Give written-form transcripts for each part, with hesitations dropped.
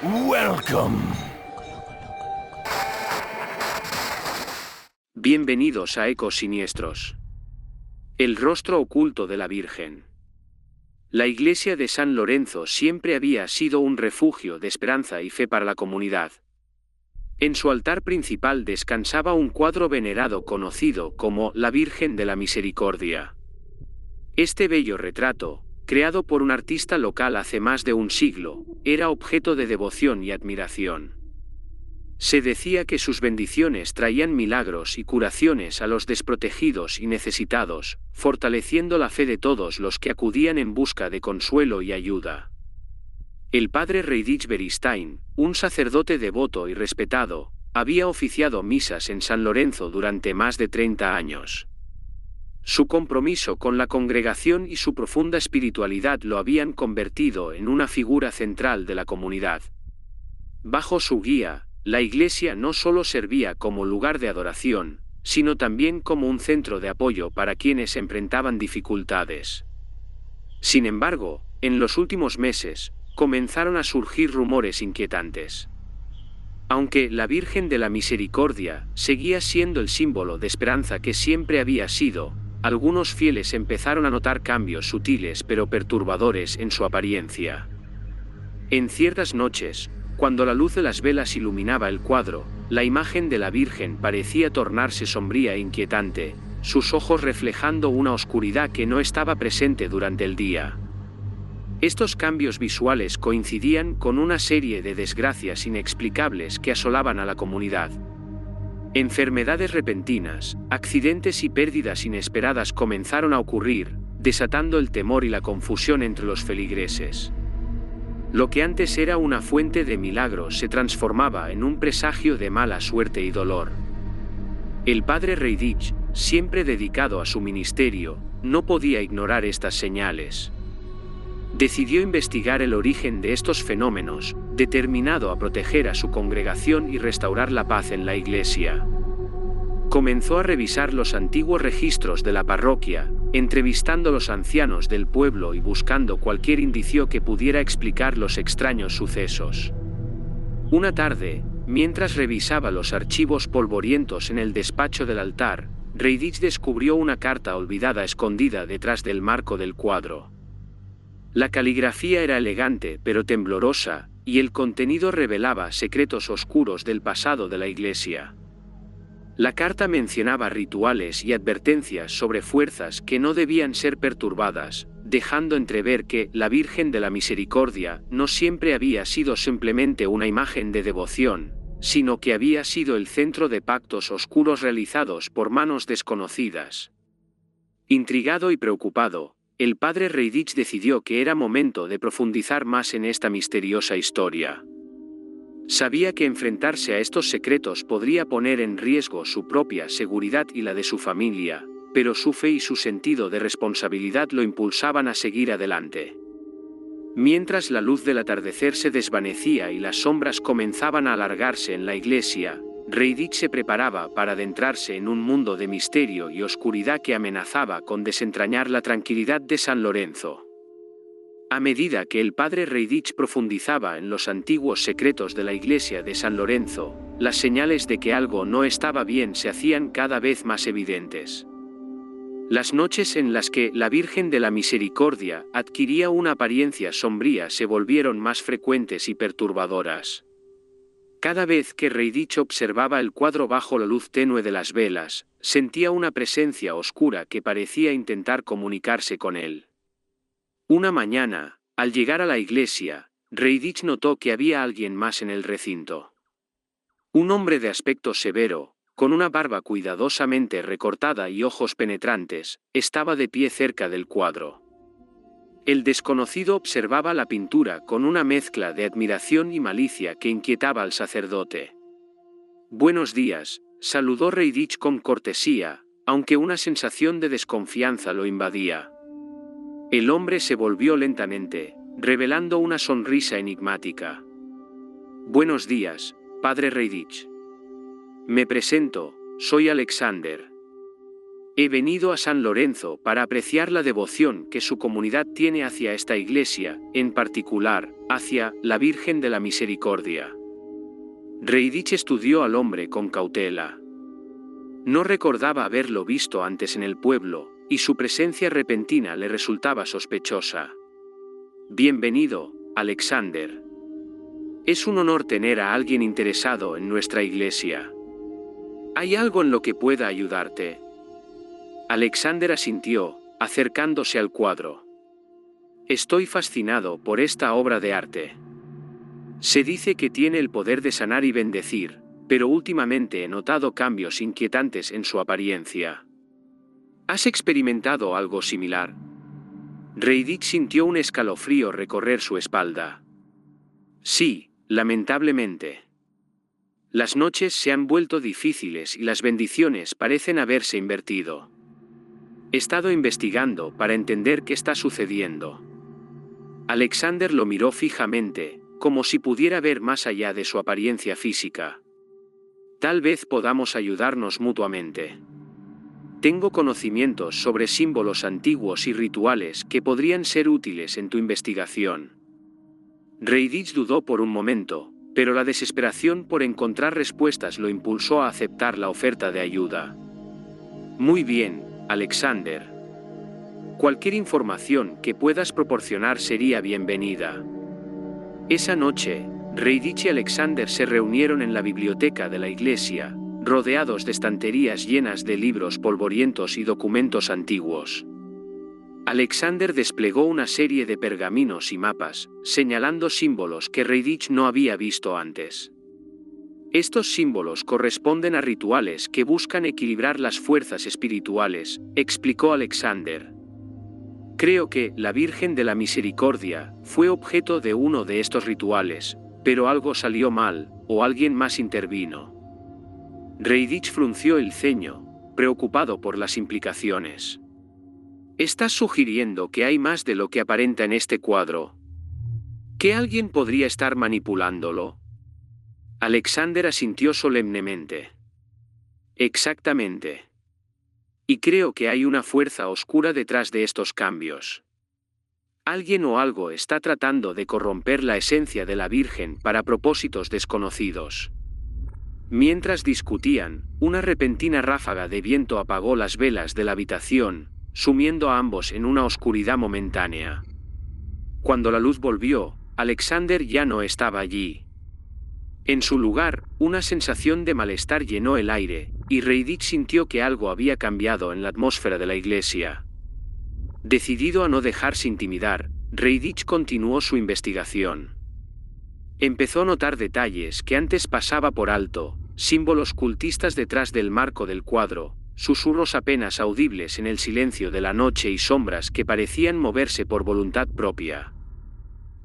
Welcome. Bienvenidos a Ecos Siniestros. El rostro oculto de la Virgen. La iglesia de San Lorenzo siempre había sido un refugio de esperanza y fe para la comunidad. En su altar principal descansaba un cuadro venerado conocido como la Virgen de la Misericordia. Este bello retrato, creado por un artista local hace más de un siglo, era objeto de devoción y admiración. Se decía que sus bendiciones traían milagros y curaciones a los desprotegidos y necesitados, fortaleciendo la fe de todos los que acudían en busca de consuelo y ayuda. El padre Reidich Beristain, un sacerdote devoto y respetado, había oficiado misas en San Lorenzo durante más de 30 años. Su compromiso con la congregación y su profunda espiritualidad lo habían convertido en una figura central de la comunidad. Bajo su guía, la iglesia no solo servía como lugar de adoración, sino también como un centro de apoyo para quienes enfrentaban dificultades. Sin embargo, en los últimos meses, comenzaron a surgir rumores inquietantes. Aunque la Virgen de la Misericordia seguía siendo el símbolo de esperanza que siempre había sido, algunos fieles empezaron a notar cambios sutiles pero perturbadores en su apariencia. En ciertas noches, cuando la luz de las velas iluminaba el cuadro, la imagen de la Virgen parecía tornarse sombría e inquietante, sus ojos reflejando una oscuridad que no estaba presente durante el día. Estos cambios visuales coincidían con una serie de desgracias inexplicables que asolaban a la comunidad. Enfermedades repentinas, accidentes y pérdidas inesperadas comenzaron a ocurrir, desatando el temor y la confusión entre los feligreses. Lo que antes era una fuente de milagros se transformaba en un presagio de mala suerte y dolor. El padre Reidich, siempre dedicado a su ministerio, no podía ignorar estas señales. Decidió investigar el origen de estos fenómenos, determinado a proteger a su congregación y restaurar la paz en la iglesia. Comenzó a revisar los antiguos registros de la parroquia, entrevistando a los ancianos del pueblo y buscando cualquier indicio que pudiera explicar los extraños sucesos. Una tarde, mientras revisaba los archivos polvorientos en el despacho del altar, Reidich descubrió una carta olvidada escondida detrás del marco del cuadro. La caligrafía era elegante pero temblorosa, y el contenido revelaba secretos oscuros del pasado de la iglesia. La carta mencionaba rituales y advertencias sobre fuerzas que no debían ser perturbadas, dejando entrever que la Virgen de la Misericordia no siempre había sido simplemente una imagen de devoción, sino que había sido el centro de pactos oscuros realizados por manos desconocidas. Intrigado y preocupado, el padre Reidich decidió que era momento de profundizar más en esta misteriosa historia. Sabía que enfrentarse a estos secretos podría poner en riesgo su propia seguridad y la de su familia, pero su fe y su sentido de responsabilidad lo impulsaban a seguir adelante. Mientras la luz del atardecer se desvanecía y las sombras comenzaban a alargarse en la iglesia, Reidich se preparaba para adentrarse en un mundo de misterio y oscuridad que amenazaba con desentrañar la tranquilidad de San Lorenzo. A medida que el padre Reidich profundizaba en los antiguos secretos de la iglesia de San Lorenzo, las señales de que algo no estaba bien se hacían cada vez más evidentes. Las noches en las que la Virgen de la Misericordia adquiría una apariencia sombría se volvieron más frecuentes y perturbadoras. Cada vez que Reidich observaba el cuadro bajo la luz tenue de las velas, sentía una presencia oscura que parecía intentar comunicarse con él. Una mañana, al llegar a la iglesia, Reidich notó que había alguien más en el recinto. Un hombre de aspecto severo, con una barba cuidadosamente recortada y ojos penetrantes, estaba de pie cerca del cuadro. El desconocido observaba la pintura con una mezcla de admiración y malicia que inquietaba al sacerdote. «Buenos días», saludó Reidich con cortesía, aunque una sensación de desconfianza lo invadía. El hombre se volvió lentamente, revelando una sonrisa enigmática. «Buenos días, padre Reidich. Me presento, soy Alexander». He venido a San Lorenzo para apreciar la devoción que su comunidad tiene hacia esta iglesia, en particular, hacia la Virgen de la Misericordia. Reidich estudió al hombre con cautela. No recordaba haberlo visto antes en el pueblo, y su presencia repentina le resultaba sospechosa. Bienvenido, Alexander. Es un honor tener a alguien interesado en nuestra iglesia. ¿Hay algo en lo que pueda ayudarte? Alexander asintió, acercándose al cuadro. Estoy fascinado por esta obra de arte. Se dice que tiene el poder de sanar y bendecir, pero últimamente he notado cambios inquietantes en su apariencia. ¿Has experimentado algo similar? Reidich sintió un escalofrío recorrer su espalda. Sí, lamentablemente. Las noches se han vuelto difíciles y las bendiciones parecen haberse invertido. He estado investigando para entender qué está sucediendo. Alexander lo miró fijamente, como si pudiera ver más allá de su apariencia física. Tal vez podamos ayudarnos mutuamente. Tengo conocimientos sobre símbolos antiguos y rituales que podrían ser útiles en tu investigación. Reidich dudó por un momento, pero la desesperación por encontrar respuestas lo impulsó a aceptar la oferta de ayuda. Muy bien, Alexander. Cualquier información que puedas proporcionar sería bienvenida. Esa noche, Reidich y Alexander se reunieron en la biblioteca de la iglesia, rodeados de estanterías llenas de libros polvorientos y documentos antiguos. Alexander desplegó una serie de pergaminos y mapas, señalando símbolos que Reidich no había visto antes. Estos símbolos corresponden a rituales que buscan equilibrar las fuerzas espirituales, explicó Alexander. Creo que la Virgen de la Misericordia fue objeto de uno de estos rituales, pero algo salió mal, o alguien más intervino. Reidich frunció el ceño, preocupado por las implicaciones. ¿Estás sugiriendo que hay más de lo que aparenta en este cuadro? ¿Que alguien podría estar manipulándolo? Alexander asintió solemnemente. Exactamente. Y creo que hay una fuerza oscura detrás de estos cambios. Alguien o algo está tratando de corromper la esencia de la Virgen para propósitos desconocidos. Mientras discutían, una repentina ráfaga de viento apagó las velas de la habitación, sumiendo a ambos en una oscuridad momentánea. Cuando la luz volvió, Alexander ya no estaba allí. En su lugar, una sensación de malestar llenó el aire, y Reidich sintió que algo había cambiado en la atmósfera de la iglesia. Decidido a no dejarse intimidar, Reidich continuó su investigación. Empezó a notar detalles que antes pasaba por alto, símbolos cultistas detrás del marco del cuadro, susurros apenas audibles en el silencio de la noche y sombras que parecían moverse por voluntad propia.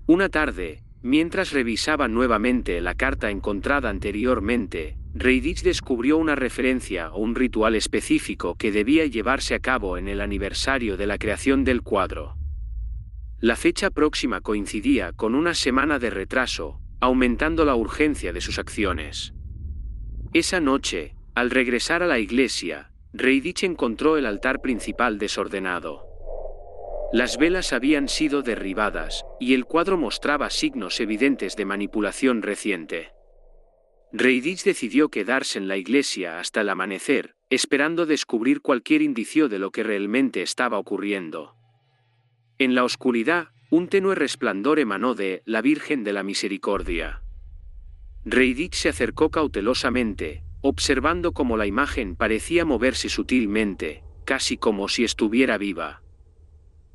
Una tarde, mientras revisaba nuevamente la carta encontrada anteriormente, Reidich descubrió una referencia a un ritual específico que debía llevarse a cabo en el aniversario de la creación del cuadro. La fecha próxima coincidía con una semana de retraso, aumentando la urgencia de sus acciones. Esa noche, al regresar a la iglesia, Reidich encontró el altar principal desordenado. Las velas habían sido derribadas, y el cuadro mostraba signos evidentes de manipulación reciente. Reidich decidió quedarse en la iglesia hasta el amanecer, esperando descubrir cualquier indicio de lo que realmente estaba ocurriendo. En la oscuridad, un tenue resplandor emanó de la Virgen de la Misericordia. Reidich se acercó cautelosamente, observando cómo la imagen parecía moverse sutilmente, casi como si estuviera viva.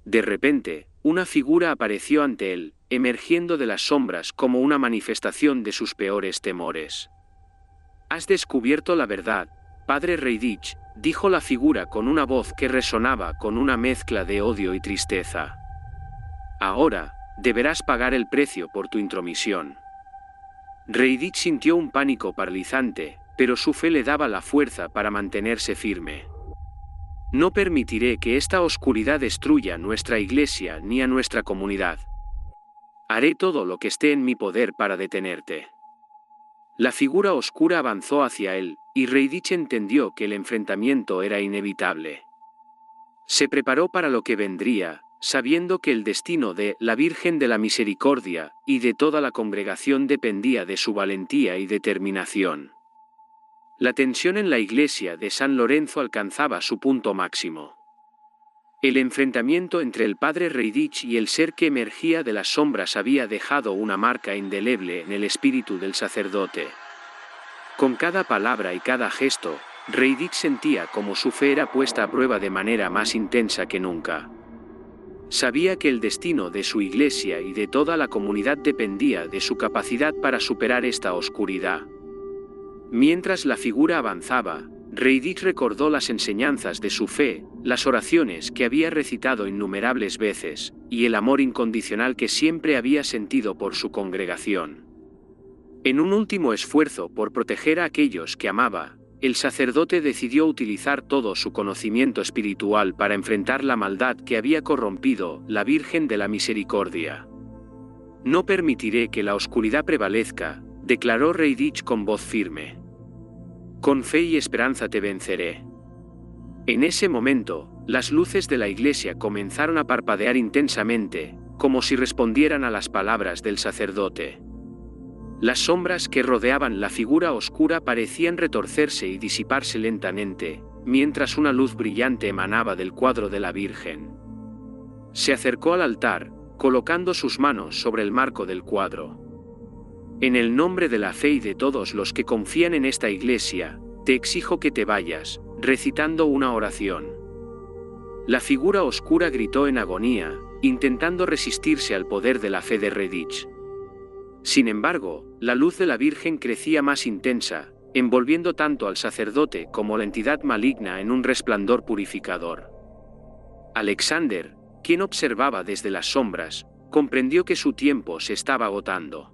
De repente, una figura apareció ante él, emergiendo de las sombras como una manifestación de sus peores temores. «Has descubierto la verdad, padre Reidich», dijo la figura con una voz que resonaba con una mezcla de odio y tristeza. «Ahora, deberás pagar el precio por tu intromisión». Reidich sintió un pánico paralizante, pero su fe le daba la fuerza para mantenerse firme. «No permitiré que esta oscuridad destruya nuestra iglesia ni a nuestra comunidad. Haré todo lo que esté en mi poder para detenerte». La figura oscura avanzó hacia él, y Reidich entendió que el enfrentamiento era inevitable. Se preparó para lo que vendría, sabiendo que el destino de la Virgen de la Misericordia y de toda la congregación dependía de su valentía y determinación. La tensión en la iglesia de San Lorenzo alcanzaba su punto máximo. El enfrentamiento entre el padre Reidich y el ser que emergía de las sombras había dejado una marca indeleble en el espíritu del sacerdote. Con cada palabra y cada gesto, Reidich sentía como su fe era puesta a prueba de manera más intensa que nunca. Sabía que el destino de su iglesia y de toda la comunidad dependía de su capacidad para superar esta oscuridad. Mientras la figura avanzaba, Reidich recordó las enseñanzas de su fe, las oraciones que había recitado innumerables veces, y el amor incondicional que siempre había sentido por su congregación. En un último esfuerzo por proteger a aquellos que amaba, el sacerdote decidió utilizar todo su conocimiento espiritual para enfrentar la maldad que había corrompido la Virgen de la Misericordia. No permitiré que la oscuridad prevalezca, declaró Reidich con voz firme. Con fe y esperanza te venceré. En ese momento, las luces de la iglesia comenzaron a parpadear intensamente, como si respondieran a las palabras del sacerdote. Las sombras que rodeaban la figura oscura parecían retorcerse y disiparse lentamente, mientras una luz brillante emanaba del cuadro de la Virgen. Se acercó al altar, colocando sus manos sobre el marco del cuadro. En el nombre de la fe y de todos los que confían en esta iglesia, te exijo que te vayas, recitando una oración. La figura oscura gritó en agonía, intentando resistirse al poder de la fe de Reidich. Sin embargo, la luz de la Virgen crecía más intensa, envolviendo tanto al sacerdote como la entidad maligna en un resplandor purificador. Alexander, quien observaba desde las sombras, comprendió que su tiempo se estaba agotando.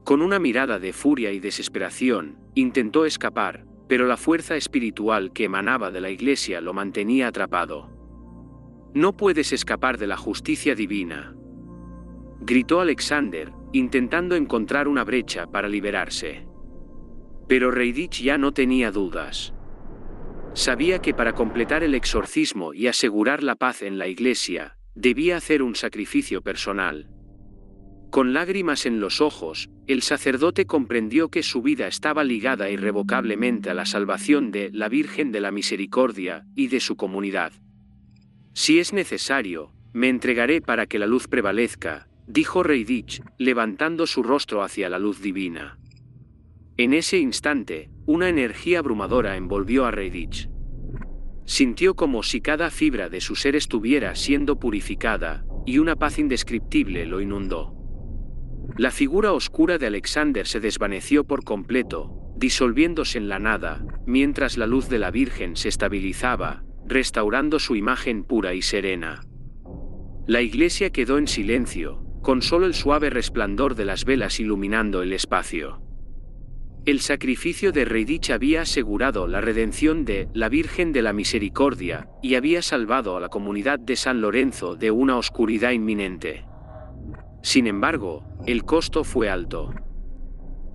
Con una mirada de furia y desesperación, intentó escapar, pero la fuerza espiritual que emanaba de la iglesia lo mantenía atrapado. «No puedes escapar de la justicia divina», gritó Alexander, intentando encontrar una brecha para liberarse. Pero Reidich ya no tenía dudas. Sabía que para completar el exorcismo y asegurar la paz en la iglesia, debía hacer un sacrificio personal. Con lágrimas en los ojos, el sacerdote comprendió que su vida estaba ligada irrevocablemente a la salvación de la Virgen de la Misericordia y de su comunidad. «Si es necesario, me entregaré para que la luz prevalezca», dijo Reidich, levantando su rostro hacia la luz divina. En ese instante, una energía abrumadora envolvió a Reidich. Sintió como si cada fibra de su ser estuviera siendo purificada, y una paz indescriptible lo inundó. La figura oscura de Alexander se desvaneció por completo, disolviéndose en la nada, mientras la luz de la Virgen se estabilizaba, restaurando su imagen pura y serena. La iglesia quedó en silencio, con solo el suave resplandor de las velas iluminando el espacio. El sacrificio de Reidich había asegurado la redención de la Virgen de la Misericordia, y había salvado a la comunidad de San Lorenzo de una oscuridad inminente. Sin embargo, el costo fue alto.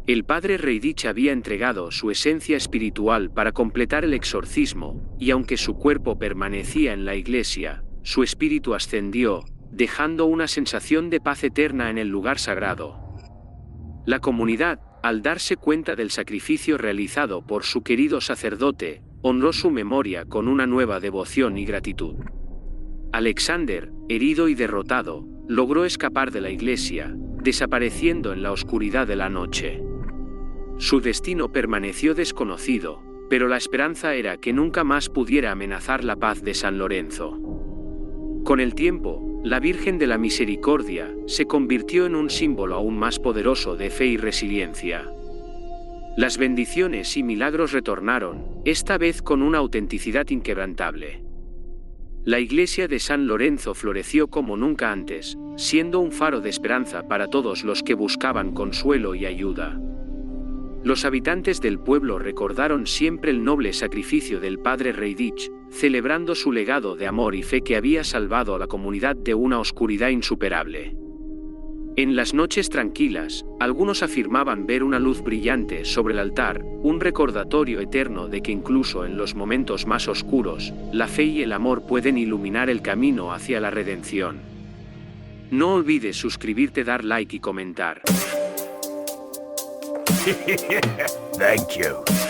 El padre Reidich había entregado su esencia espiritual para completar el exorcismo, y aunque su cuerpo permanecía en la iglesia, su espíritu ascendió, dejando una sensación de paz eterna en el lugar sagrado. La comunidad, al darse cuenta del sacrificio realizado por su querido sacerdote, honró su memoria con una nueva devoción y gratitud. Alexander, herido y derrotado, logró escapar de la iglesia, desapareciendo en la oscuridad de la noche. Su destino permaneció desconocido, pero la esperanza era que nunca más pudiera amenazar la paz de San Lorenzo. Con el tiempo, la Virgen de la Misericordia se convirtió en un símbolo aún más poderoso de fe y resiliencia. Las bendiciones y milagros retornaron, esta vez con una autenticidad inquebrantable. La iglesia de San Lorenzo floreció como nunca antes, siendo un faro de esperanza para todos los que buscaban consuelo y ayuda. Los habitantes del pueblo recordaron siempre el noble sacrificio del padre Reidich, celebrando su legado de amor y fe que había salvado a la comunidad de una oscuridad insuperable. En las noches tranquilas, algunos afirmaban ver una luz brillante sobre el altar, un recordatorio eterno de que incluso en los momentos más oscuros, la fe y el amor pueden iluminar el camino hacia la redención. No olvides suscribirte, dar like y comentar. Thank you.